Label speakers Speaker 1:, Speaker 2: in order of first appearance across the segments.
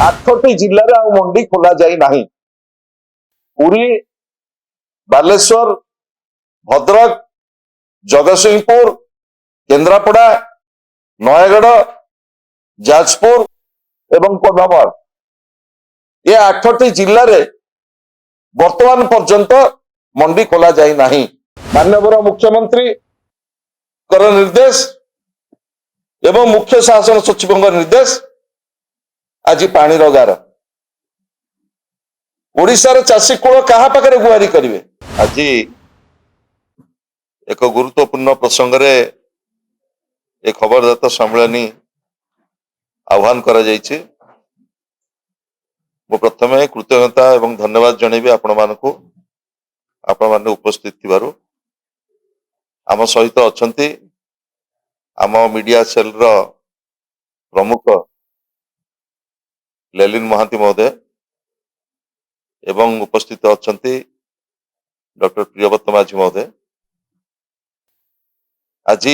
Speaker 1: आठटी जिले में मंडी खोल जाए पुरी बालेश्वर भद्रक जगतसिंहपुर केन्द्रापड़ा नयगढ़ जाजपुर एवं कंधमाल ये 8टी जिले में वर्तमान पर्यंत मंडी खोल जाए माननीय मुख्यमंत्री निर्देश एवं मुख्य शासन सचिव निर्देश आज पानी गार ओडिशार चाषी कूल क्या पाखे गुहारी करेंगे आज एक गुरुत्वपूर्ण प्रसंग रे एक खबरदाता सम्मेलनी आह्वान करा जायछि। मु प्रथमे कृतज्ञता एवं धन्यवाद जनइबी आपण माने उपस्थित थिबारु। आम सहित अछंती आम मीडिया सेल रो प्रमुख लेलिन महांती महोदय एवं उपस्थित अछंती डॉक्टर प्रियव्रत माझी महोदय। आज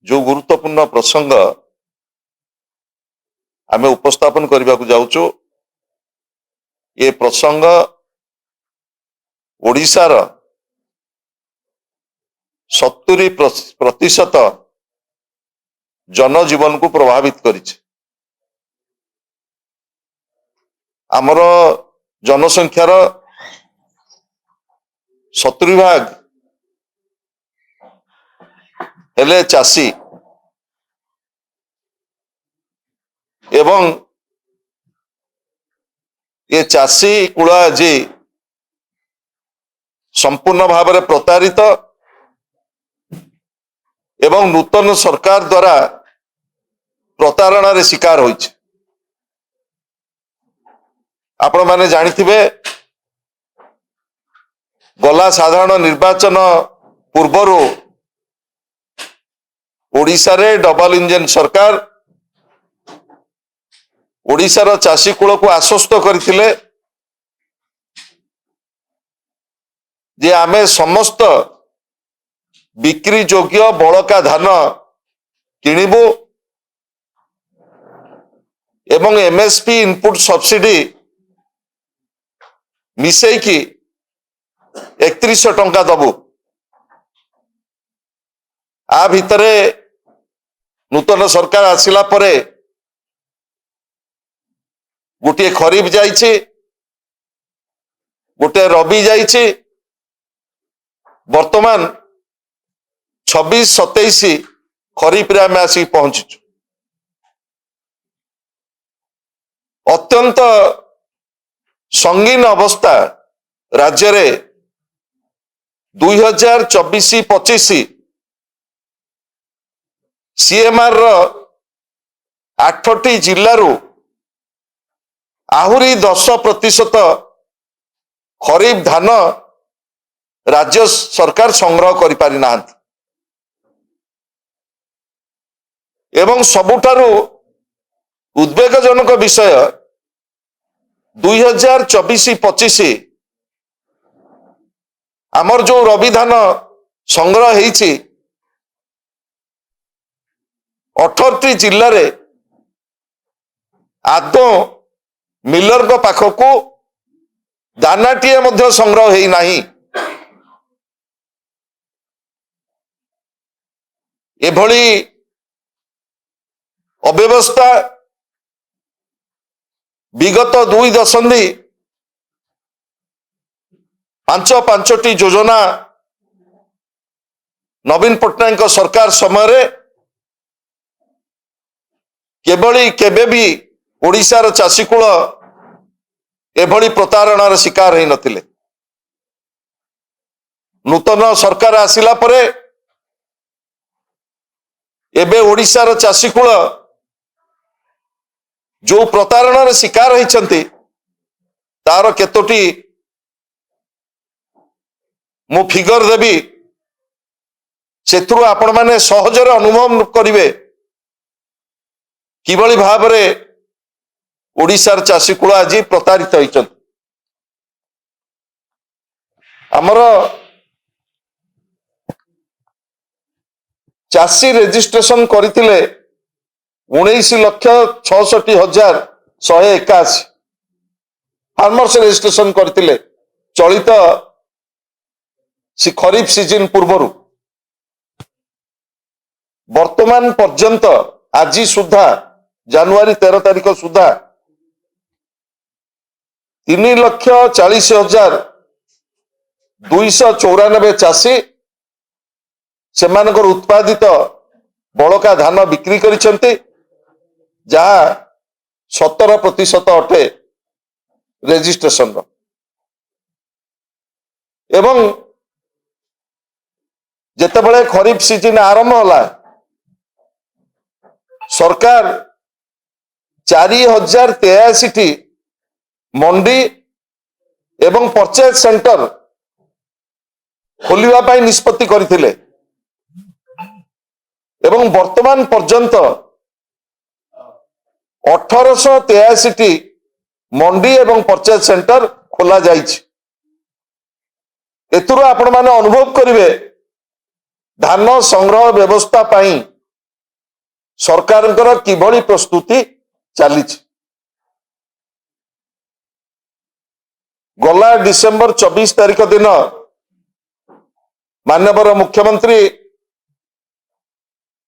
Speaker 1: जो गुरुत्वपूर्ण प्रसंग आमे उपस्थापन करने को जाऊचु ये प्रसंग ओडिशार 70% जनजीवन को प्रभावित करिছে। आमर जनसंख्यार 70% हेले चाषी एवं ये चाषी कूल आज संपूर्ण भाव में प्रतारित एवं नूतन सरकार द्वारा प्रतारणा शिकार होइছে। आपण माने जानिथिबे गला साधारण निर्वाचन पूर्वरु ओडिशा रे डबल इंजन सरकार ओडिशार चाषी कूल को आश्वस्त करथिले जे आमे समस्त बिक्री योग्य बड़का धान किनिबु एवं एमएसपी इनपुट सब्सिडी मिसई की 3100 टंका दबु। आ भितरे नूतन सरकार आसिला परे गोटे खरीफ जाइछि गोटे रबी जाइछि वर्तमान 26-27 खरीफ रे आमे आसी पहुंचीछु। अत्यंत संगीन अवस्था राज्य रे 2024-25 सीएमआर रो 8टी जिल्लारू आहुरी 10% खरीफ धान राज्य सरकार संग्रह करि पारि नाहंती एवं सबुठारू उद्वेगजनक विषय 2024-25 आमर जो रबी धान संग्रह हेइछि 18टी जिल्ला रे आदौ मिलर को पाखकू दानाटीए मध्य संग्रह हेइ नाही। एभली अव्यवस्था विगत 2 दशंधि 5-5टी योजना नवीन पट्टनायक सरकार समय केवली केबे भी ओडिशार चाषी कूल एभली प्रतारणार शिकार होई नथिले। नूतन सरकार आसिला परे एबे ओडिशार चाषी कूल जो प्रतारणार शिकार होइछंती तार केतोटी मु फिगर देबी सेथुरु आपण माने सहजरे अनुभव करिवे किभली भाव में ओडिशार चाषी कूल आज प्रतारित होइछंती। आमर चाषी रेजिस्ट्रेशन करथिले 19,66,000 181 फार्मर्स रेजिस्ट्रेशन करथिले चलित खरीफ सीजन पूर्व वर्तमान पर्यंत आज सुधा जनवरी 13 तारिख सुधा 3,40,294 चाषी से उत्पादित बड़का धान बिक्री करिसेंती जहाँ 17% अटे रेजिस्ट्रेशन एवं जेतेबेले खरीफ सीजन आरंभ होला सरकार 4,083 मंडी एवं परचेज सेंटर खोलिबा पाई निष्पत्ति करथिले एवं वर्तमान पर्यंत 1883 मंडी एवं परचेज सेंटर खोला जाइछि। एतुरु आपण माने अनुभव करिवे धान संग्रह व्यवस्था पाई सरकारଙ୍କର किभଳି प्रस्तुति चलीछि। गला डिसेंबर 24 तारिख दिन माननीय मुख्यमंत्री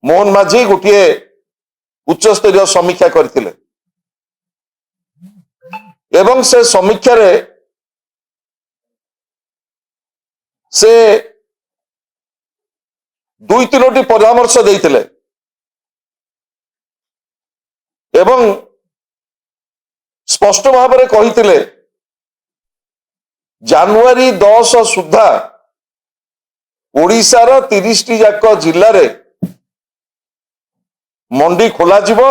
Speaker 1: मोहन माझी गोटे उच्च स्तरीय समीक्षा करथिले एवं से समीक्षा रे से 2-3टी परामर्श देइथिले एवं स्पष्ट भाव में कही जनवरी 10 सुधा ओडिशार 30 टी जाक जिल्ला रे मंडी खोला जिवो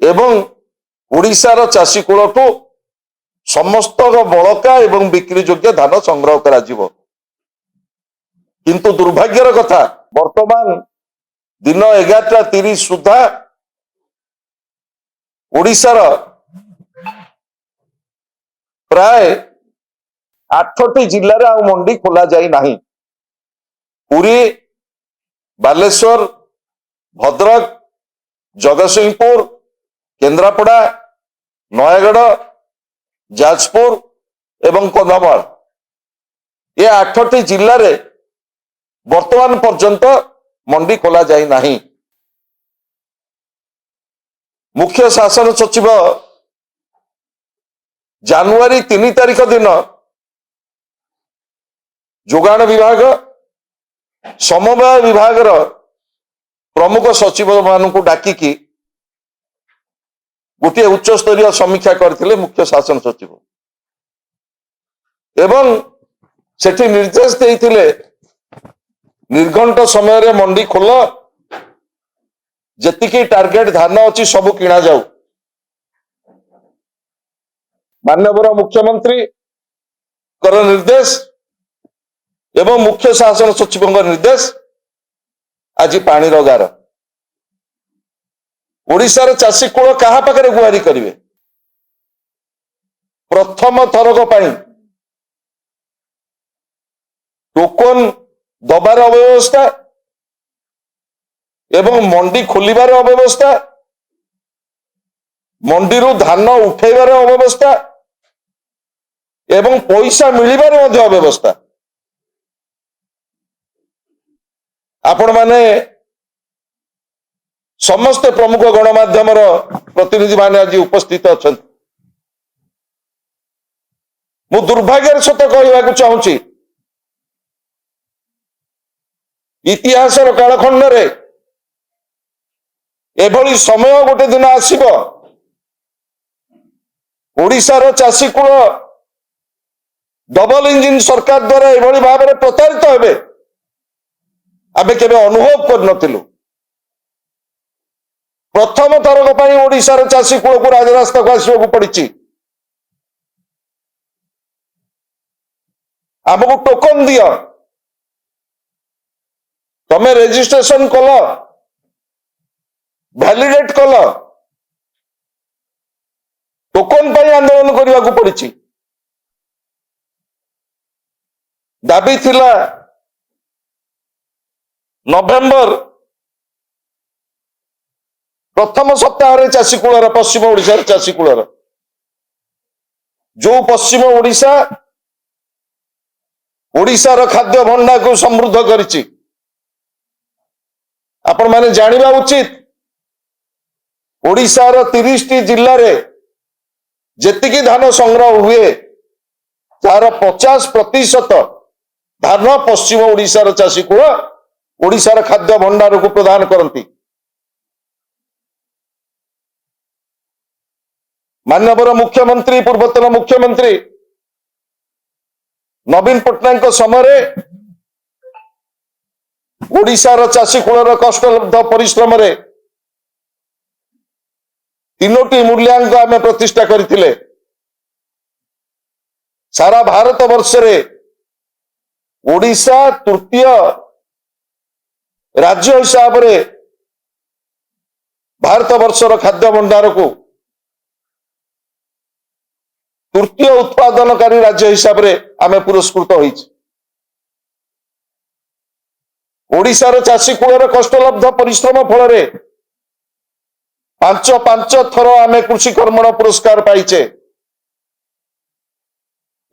Speaker 1: एवं ओडिशार चाषी कूलठू समस्त बड़का एवं बिक्री योग्य धान संग्रह करा जिवो। किंतु दुर्भाग्यर कथा वर्तमान दिन 11:30 सुधा ओडिशार प्राय 8टी जिल्ला रे आ मंडी खोला जाई नाही। पुरी, बालेश्वर, भद्रक, जगतसिंहपुर, केन्द्रापड़ा, नयगढ़, जाजपुर एवं कंधमाल ये 8टी जिल्ला रे वर्तमान पर्यंत मंडी खोला जाई नाही। मुख्य शासन सचिव जनवरी 3 तारिख दिन जोगाण विभाग समवाय विभाग प्रमुख सचिव मानू डाकिकी गोटे उच्च स्तरीय समीक्षा करथिले मुख्य शासन सचिव एवं सेठी निर्देश देइथिले निर्घंट समय रे मंडी खोल जेतिकी टार्गेट धान अच्छी सब किना जाऊ। माननीय मुख्यमंत्री कर निर्देश एवं मुख्य शासन सचिव निर्देश आज पानी गार ओडिशार चाषी कूल कहा पाखरे गुहारी करिवे। प्रथम थरक पाई टोकन दबार अव्यवस्था एवं मंडी खोलिबार अव्यवस्था मंडी धान उठेबार अव्यवस्था एवं पैसा मिलिबार मध्य अव्यवस्था आपण माने समस्त प्रमुख गणमाध्यम प्रतिनिधि माने आज उपस्थित अच्छा। मु दुर्भाग्यर सहित कहवाक चाहूँगी इतिहास कालखंड रे एभली समय गोटे दिन आसीबो ओडिशार चाषी कूल डबल इंजिन सरकार द्वारा एभली भाव में प्रतारित हेबे आमे केबे अनुभव कर नथिलु। प्रथम थरक पाई ओडिशार चाषी कूल को राजरास्ता को आसवाक पड़ी आमको टोकन दियो तमे रेजिस्ट्रेशन कल वैलिडेट कल टोकन पाई आंदोलन करने को पड़ी। दाबी थिला नवेम्बर प्रथम सप्ताह चाषी कूलर पश्चिम ओडिशा चाषी कूलर जो पश्चिम ओडिशा ओडिशार खाद्य भंडार को समृद्ध करिछि आपण माने जानिबा उचित ओडिशार 30 टी जिल्ला रे जेतिकी धान संग्रह हुए तार 50% धान पश्चिम ओडिशार चाषी कूल ओडिशार खाद्य भंडार को प्रदान करती। माननीय मुख्यमंत्री पूर्वतन मुख्यमंत्री नवीन पट्टनायक समय ओडिशार चाषी कूलर कष्टलब्ध परिश्रम रे 3टी मूल्यांक आम प्रतिष्ठा करथिले। सारा भारत वर्ष रे ओडिशा तृतीय राज्य हिसाब रे भारत वर्षर खाद्य भंडार को तृतीय उत्पादनकारी राज्य हिसाब रे आमे पुरस्कृत होइछि। ओडिशार चाषी कूलर कष्टलब्ध परिश्रम फल रे 5 थर आमे कृषि कर्मण पुरस्कार पाइचे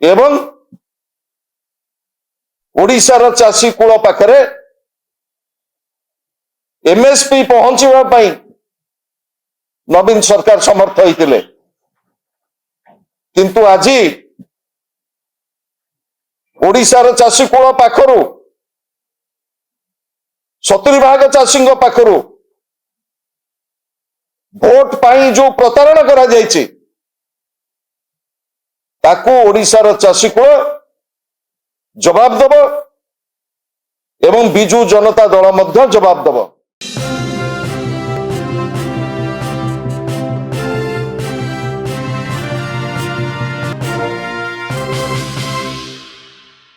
Speaker 1: एवं ओडिशार चाषी कूल पाखरे एमएसपी पहुंचवा पाई नवीन सरकार समर्थ होइतिले। किंतु आज ओडिशार चाषी कूल पाखरु 70% चाषी पाखरु भोट पाई जो प्रतारणा करा जायछि ताकू ओडिशार चाषी कूल जवाब दब एवं बिजू जनता दल मध्य जवाब दब।